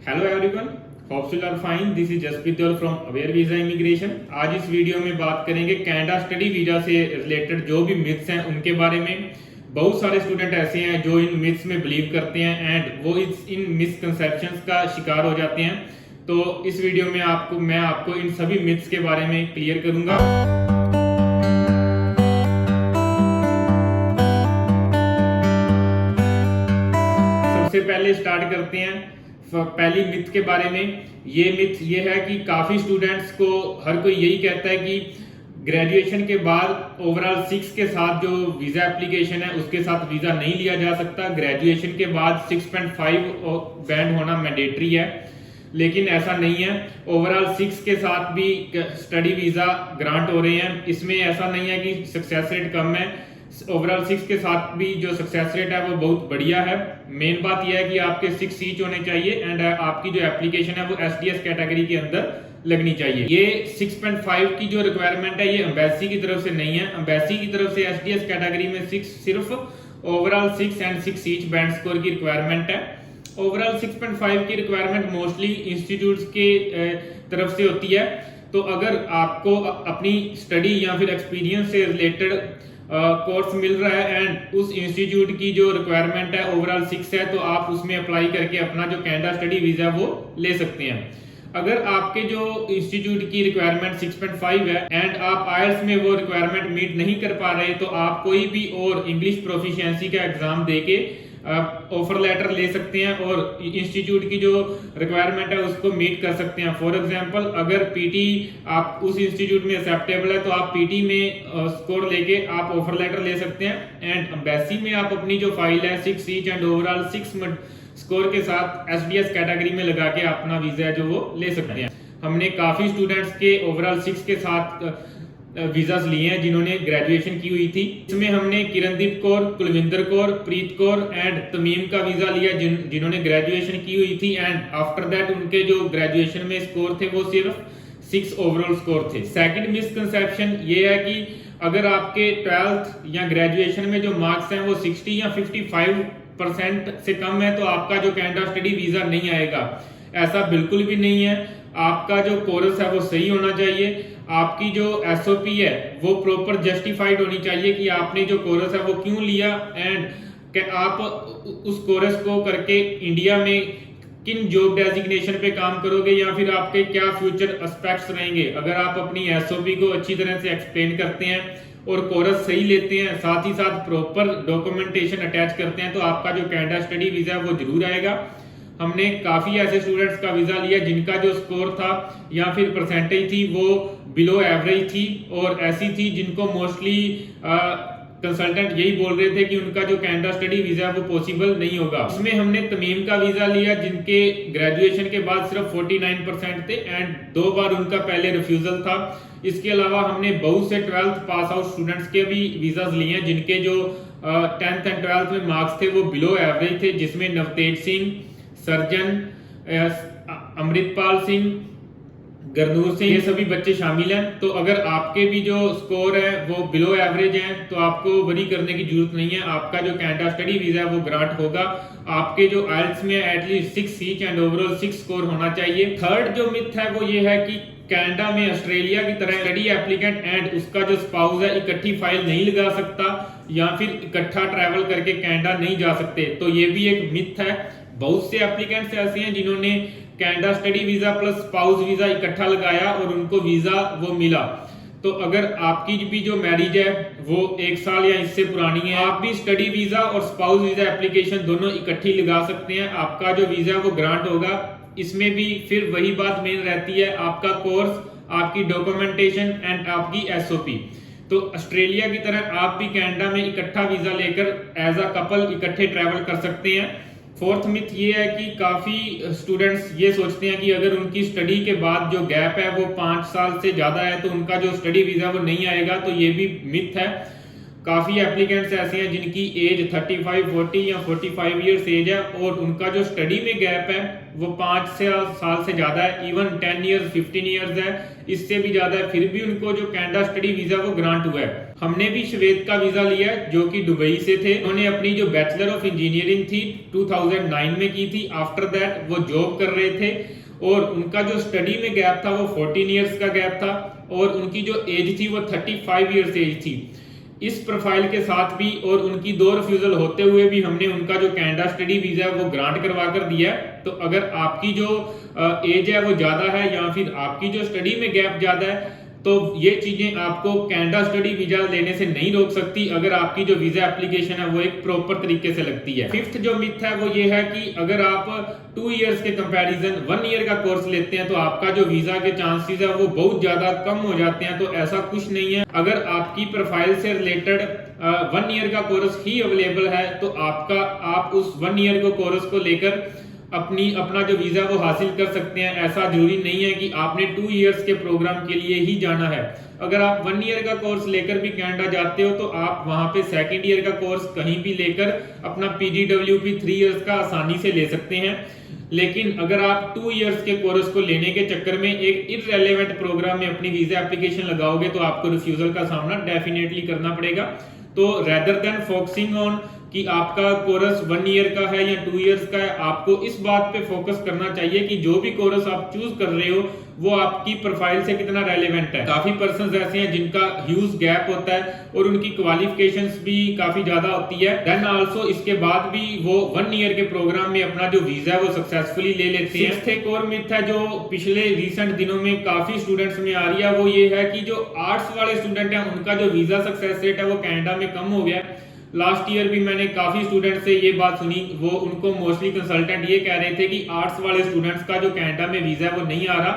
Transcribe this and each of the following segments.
Hello everyone, hopes you are fine. This is Jaspreet from Aware Visa Immigration. आज इस video में बात करेंगे कनाडा स्टडी वीजा से रिलेटेड जो भी मिथ्स हैं उनके बारे में। बहुत सारे स्टूडेंट ऐसे हैं जो इन मिथ्स में बिलीव करते हैं एंड वो इन मिसकंसेप्शंस का शिकार हो जाते हैं। तो इस वीडियो में मैं आपको इन सभी मिथ्स के बारे में क्लियर करूंगा। सबसे पहले स्टार्ट करते हैं पहली मिथ के बारे में। ये मिथ ये है कि काफी स्टूडेंट्स को हर कोई यही कहता है कि ग्रेजुएशन के बाद ओवरऑल 6 के साथ जो वीजा एप्लीकेशन है उसके साथ वीजा नहीं लिया जा सकता। ग्रेजुएशन के बाद 6.5 बैंड होना मैंडेटरी है, लेकिन ऐसा नहीं है। ओवरऑल 6 के साथ भी स्टडी वीजा ग्रांट हो रहे हैं। इसमें ऐसा नहीं है कि सक्सेस रेट कम है। ओवरऑल 6 के साथ भी जो सक्सेस रेट है वो बहुत बढ़िया है। मेन बात यह है कि आपके 6 ईच होने चाहिए एंड आपकी जो एप्लीकेशन है वो एसडीएस कैटेगरी के अंदर लगनी चाहिए। ये 6.5 की जो रिक्वायरमेंट है ये एम्बेसी की तरफ से नहीं है। एम्बेसी की तरफ से एसडीएस कैटेगरी में 6 सिर्फ overall 6 and 6 each band score की रिक्वायरमेंट है। ओवरऑल 6.5 की रिक्वायरमेंट मोस्टली इंस्टीट्यूट्स के तरफ से होती है। तो अगर आपको अपनी स्टडी या फिर एक्सपीरियंस से रिलेटेड कोर्स मिल रहा है एंड उस इंस्टीट्यूट की जो रिक्वायरमेंट है ओवरऑल 6 है, तो आप उसमें अप्लाई करके अपना जो कनाडा स्टडी वीजा वो ले सकते हैं। अगर आपके जो इंस्टीट्यूट की रिक्वायरमेंट 6.5 है एंड आप आईएलटीएस में वो रिक्वायरमेंट मीट नहीं कर पा रहे, तो आप कोई भी और इंग्लिश प्रोफिशिएंसी का एग्जाम देके ऑफर लेटर ले सकते हैं और इंस्टीट्यूट की जो रिक्वायरमेंट है उसको मीट कर सकते हैं। फॉर एग्जांपल, अगर पीटी आप उस इंस्टीट्यूट में एक्सेप्टेबल है तो आप पीटी में स्कोर लेके आप ऑफर लेटर ले सकते हैं एंड एम्बेसी में आप अपनी जो फाइल है 6 ईच एंड ओवरऑल 6 स्कोर के साथ एसडीएस कैटेगरी में लगा के अपना वीजा जो वो ले सकते हैं। हमने काफी स्टूडेंट्स के ओवरऑल 6 के साथ वीजास लिए हैं जिन्होंने ग्रेजुएशन की हुई थी। इसमें हमने किरणदीप कौर, कुलविंदर कौर, प्रीत कौर एंड तमीम का वीजा लिया जिन्होंने ग्रेजुएशन की हुई थी एंड आफ्टर दैट उनके जो ग्रेजुएशन में स्कोर थे वो सिर्फ 6 ओवरऑल स्कोर थे। सेकंड मिसकंसेप्शन ये है कि अगर आपके 12th या ग्रेजुएशन में जो मार्क्स हैं वो 60 या 55% से कम है तो आपका जो कनाडा स्टडी वीजा नहीं आएगा। ऐसा बिल्कुल भी नहीं है। आपका जो कोर्स है वो सही होना चाहिए। आपकी जो एसओपी है वो प्रॉपर जस्टिफाइड होनी चाहिए कि आपने जो कोर्स है वो क्यों लिया एंड आप उस कोर्स को करके इंडिया में किन जॉब डेजिग्नेशन पे काम करोगे या फिर आपके क्या फ्यूचर एस्पेक्ट्स रहेंगे। अगर आप अपनी एसओपी को अच्छी तरह से एक्सप्लेन करते हैं और कोर्स सही लेते हैं, साथ ही साथ प्रॉपर डॉक्यूमेंटेशन अटैच करते हैं, तो आपका जो कनाडा स्टडी वीजा है वो जरूर आएगा। हमने काफी ऐसे स्टूडेंट्स का वीजा लिया जिनका जो स्कोर था या फिर परसेंटेज थी वो बिलो एवरेज थी और ऐसी थी जिनको मोस्टली कंसल्टेंट यही बोल रहे थे कि उनका जो कनाडा स्टडी वीजा है वो पॉसिबल नहीं होगा। इसमें हमने तमीम का वीजा लिया जिनके ग्रेजुएशन के बाद सिर्फ 49% थे एंड 2 बार उनका पहले रिफ्यूजल था। इसके अलावा हमने बहुत से 12th पास आउट स्टूडेंट्स के भी वीजाज लिए हैं जिनके जो 10th एंड 12th में मार्क्स थे वो बिलो एवरेज थे, जिसमें नवतेज सिंह, सर्जन, अमृतपाल सिंह, गरनूर सिंह, ये सभी बच्चे शामिल हैं। तो अगर आपके भी जो स्कोर है वो बिलो एवरेज हैं तो आपको वरी करने की जरूरत नहीं है। आपका जो कनाडा स्टडी वीजा है वो ग्रांट होगा। आपके जो आईएलटीएस में at least 6 each and overall 6 score होना चाहिए। थर्ड जो मिथ है वो ये है कि कनाडा में ऑस्ट्रेलिया की तरह स्टडी एप्लीकेंट एंड उसका जो स्पाउस है इकट्ठी फाइल नहीं लगा सकता या फिर इकट्ठा ट्रैवल करके कनाडा नहीं जा सकते। तो ये भी एक मिथ है। बहुत से एप्लीकेंट्स ऐसे हैं जिन्होंने Canada study visa plus spouse visa इकट्ठा लगाया और उनको वीजा वो मिला। तो अगर आपकी भी जो मैरिज है वो 1 साल या इससे पुरानी है, आप भी स्टडी वीजा और स्पाउस वीजा एप्लीकेशन दोनों इकट्ठी लगा सकते हैं। आपका जो वीजा वो ग्रांट होगा। इसमें भी फिर वही बात मेन रहती है, आपका कोर्स, आपकी डॉक्यूमेंटेशन एंड आपकी एसओपी। तो ऑस्ट्रेलिया की तरह आप भी कनाडा में इकट्ठा वीजा लेकर एज अ कपल इकट्ठे ट्रैवल कर सकते हैं। फोर्थ मिथ ये है कि काफी स्टूडेंट्स ये सोचते हैं कि अगर उनकी स्टडी के बाद जो गैप है वो 5 साल से ज्यादा है तो उनका जो स्टडी वीजा वो नहीं आएगा। तो ये भी मिथ है। काफी एप्लीकेंट्स ऐसे हैं जिनकी एज 35, 40 या 45 ईयर्स एज है और उनका जो स्टडी में गैप है वो 5 साल से ज्यादा है, इवन 10 ईयर्स, 15 ईयर्स है, इससे भी ज्यादा है, फिर भी उनको जो कनाडा स्टडी वीजा वो ग्रांट हुआ है। हमने भी श्वेत का वीजा लिया जो कि दुबई से थे। उन्होंने अपनी जो बैचलर ऑफ इंजीनियरिंग थी 2009 में की थी। आफ्टर दैट वो जॉब कर रहे थे और उनका जो स्टडी में गैप था वो 14 इयर्स का गैप था और उनकी जो एज थी वो 35 इयर्स एज थी। इस प्रोफाइल के साथ भी और उनकी 2 रिफ्यूजल होते हुए भी हमने उनका जो कनाडा स्टडी वीजा है वो ग्रांट करवा कर दिया है। तो अगर आपकी जो एज है वो ज्यादा है या फिर आपकी जो स्टडी में गैप ज्यादा है तो ये चीजें आपको कनाडा स्टडी वीजा लेने से नहीं रोक सकती अगर आपकी जो वीजा एप्लीकेशन है वो एक प्रॉपर तरीके से लगती है। फिफ्थ जो मिथ है वो ये है कि अगर आप 2 इयर्स के कंपैरिजन 1 ईयर का कोर्स लेते हैं तो आपका जो वीजा के चांसेस है वो बहुत ज्यादा कम हो जाते हैं। तो ऐसा कुछ नहीं है। अगर आपकी प्रोफाइल से रिलेटेड 1 ईयर का कोर्स ही अवेलेबल है तो आप उस 1 ईयर को कोर्स को लेकर अपना जो वीजा वो हासिल कर सकते हैं। ऐसा जरूरी नहीं है कि आपने 2 इयर्स के प्रोग्राम के लिए ही जाना है। अगर आप 1 ईयर का कोर्स लेकर भी कनाडा जाते हो तो आप वहां पे 2nd ईयर का कोर्स कहीं भी लेकर अपना PGWP 3 इयर्स का आसानी से ले सकते हैं। लेकिन अगर आप 2 इयर्स के कोर्स को लेने के चक्कर में एक इररेलेवेंट प्रोग्राम में अपनी वीजा एप्लीकेशन लगाओगे तो आपको रिफ्यूजल का सामना डेफिनेटली करना पड़ेगा। तो रेदर देन फोकसिंग ऑन कि आपका कोर्स 1 ईयर का है या 2 इयर्स का है, आपको इस बात पे फोकस करना चाहिए कि जो भी कोर्स आप चूज कर रहे हो वो आपकी प्रोफाइल से कितना रेलेवेंट है। काफी पर्संस ऐसे हैं जिनका ह्यूज गैप होता है और उनकी क्वालिफिकेशंस भी काफी ज्यादा होती है। देन आल्सो इसके बाद भी वो 1 ईयर के प्रोग्राम में अपना जो वीजा है वो सक्सेसफुली ले लेते हैं। सिक्स्थ एक और मिथ है जो पिछले रिसेंट दिनों में काफी स्टूडेंट्स में आ रही है, वो ये है कि जो आर्ट्स वाले स्टूडेंट हैं उनका जो वीजा सक्सेस रेट है वो कनाडा में कम हो गया। लास्ट ईयर भी मैंने काफी स्टूडेंट से ये बात सुनी, वो उनको मोस्टली कंसल्टेंट ये कह रहे थे कि आर्ट्स वाले स्टूडेंट्स का जो कनाडा में वीजा है वो नहीं आ रहा,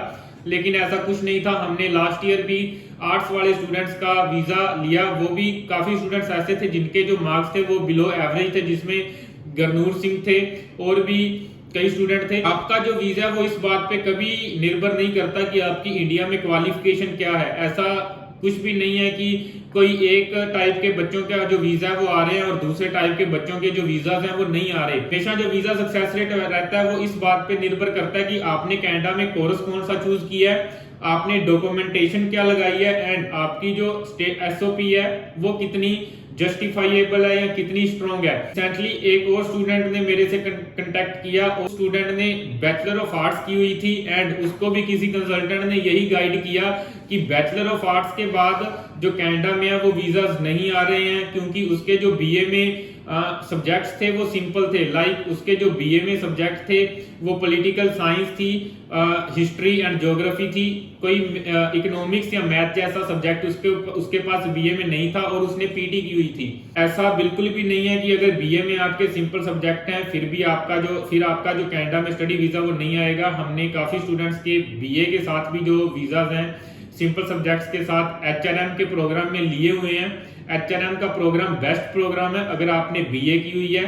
लेकिन ऐसा कुछ नहीं था। हमने लास्ट ईयर भी आर्ट्स वाले स्टूडेंट्स का वीजा लिया, वो भी काफी स्टूडेंट्स ऐसे थे जिनके जो मार्क्स थे वो बिलो एवरेज थे, जिसमें गरनूर सिंह थे और भी कई स्टूडेंट थे। आपका जो वीजा है वो इस बात पे कभी निर्भर नहीं करता कि आपकी इंडिया में क्वालिफिकेशन क्या है। ऐसा कुछ भी नहीं है कि कोई एक टाइप के बच्चों का जो वीजा है वो आ रहे हैं और दूसरे टाइप के बच्चों के जो वीजा हैं वो नहीं आ रहे। हमेशा जो वीजा सक्सेस रेट रहता है वो इस बात पे निर्भर करता है कि आपने कनाडा में कोर्स कौन सा चूज किया है, आपने डॉक्यूमेंटेशन क्या लगाई है एंड आपकी जो SOP है वो कितनी जस्टिफाइएबल है या कितनी स्ट्रॉन्ग है। रिसेंटली एक और स्टूडेंट ने मेरे से कांटेक्ट किया, उस स्टूडेंट ने बैचलर ऑफ आर्ट्स की हुई थी एंड उसको भी किसी कंसल्टेंट ने यही गाइड किया कि बैचलर ऑफ आर्ट्स के बाद जो कनाडा में है वो वीजास नहीं आ रहे हैं क्योंकि उसके जो BA में सब्जेक्ट्स थे वो सिंपल थे। लाइक उसके जो BA में सब्जेक्ट थे वो पॉलिटिकल साइंस थी, हिस्ट्री एंड ज्योग्राफी थी, कोई इकोनॉमिक्स या मैथ जैसा सब्जेक्ट उसके पास BA में नहीं था और उसने PT की हुई थी। ऐसा बिल्कुल भी नहीं है कि अगर BA में आपके सिंपल सब्जेक्ट हैं फिर आपका जो कनाडा में स्टडी वीजा वो नहीं आएगा। हमने काफी स्टूडेंट्स के BA के साथ भी जो वीजाज हैं सिंपल सब्जेक्ट्स के साथ HRM के प्रोग्राम में लिए हुए हैं। HRM का प्रोग्राम बेस्ट प्रोग्राम है। अगर आपने BA की हुई है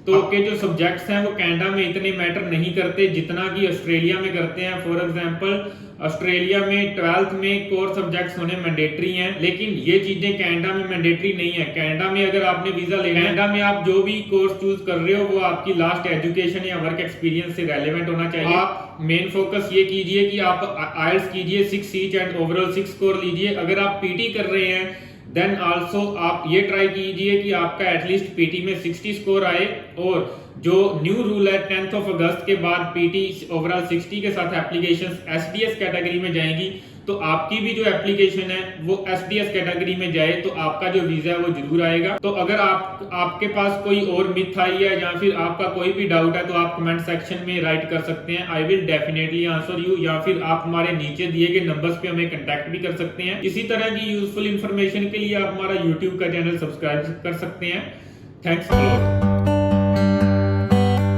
तो के जो सब्जेक्ट्स हैं वो कनाडा में इतने मैटर नहीं करते जितना कि ऑस्ट्रेलिया में करते हैं। फॉर एग्जांपल ऑस्ट्रेलिया में 12th में कोर सब्जेक्ट्स होने मैंडेटरी हैं, लेकिन ये चीजें कनाडा में मैंडेटरी नहीं है। कनाडा में अगर आपने वीजा लेना है, कनाडा में आप जो भी कोर्स चूज कर रहे हो वो आपकी लास्ट एजुकेशन या वर्क एक्सपीरियंस से रेलेवेंट होना चाहिए। आप मेन फोकस ये कीजिए कि आप IELTS कीजिए 6 ईच एंड ओवरऑल 6 स्कोर लीजिए। अगर आप PT कर रहे हैं देन आल्सो आप ये ट्राई कीजिए कि आपका एटलीस्ट PT में 60 स्कोर आए। और जो न्यू रूल है 10th of अगस्त के बाद PT ओवरऑल 60 के साथ एप्लीकेशन SDS कैटेगरी में जाएंगी, तो आपकी भी जो एप्लीकेशन है वो SDS कैटेगरी में जाए तो आपका जो वीजा है वो जरूर आएगा। तो अगर आपके पास कोई और मिथ आई है या फिर आपका कोई भी डाउट है तो आप कमेंट सेक्शन में राइट कर सकते हैं। I will definitely answer you, या फिर आप हमारे नीचे दिए गए नंबर्स पे हमें कांटेक्ट भी कर सकते हैं। इसी तरह की यूजफुल इंफॉर्मेशन के लिए आप हमारा YouTube का चैनल सब्सक्राइब कर सकते हैं। Thanks a lot.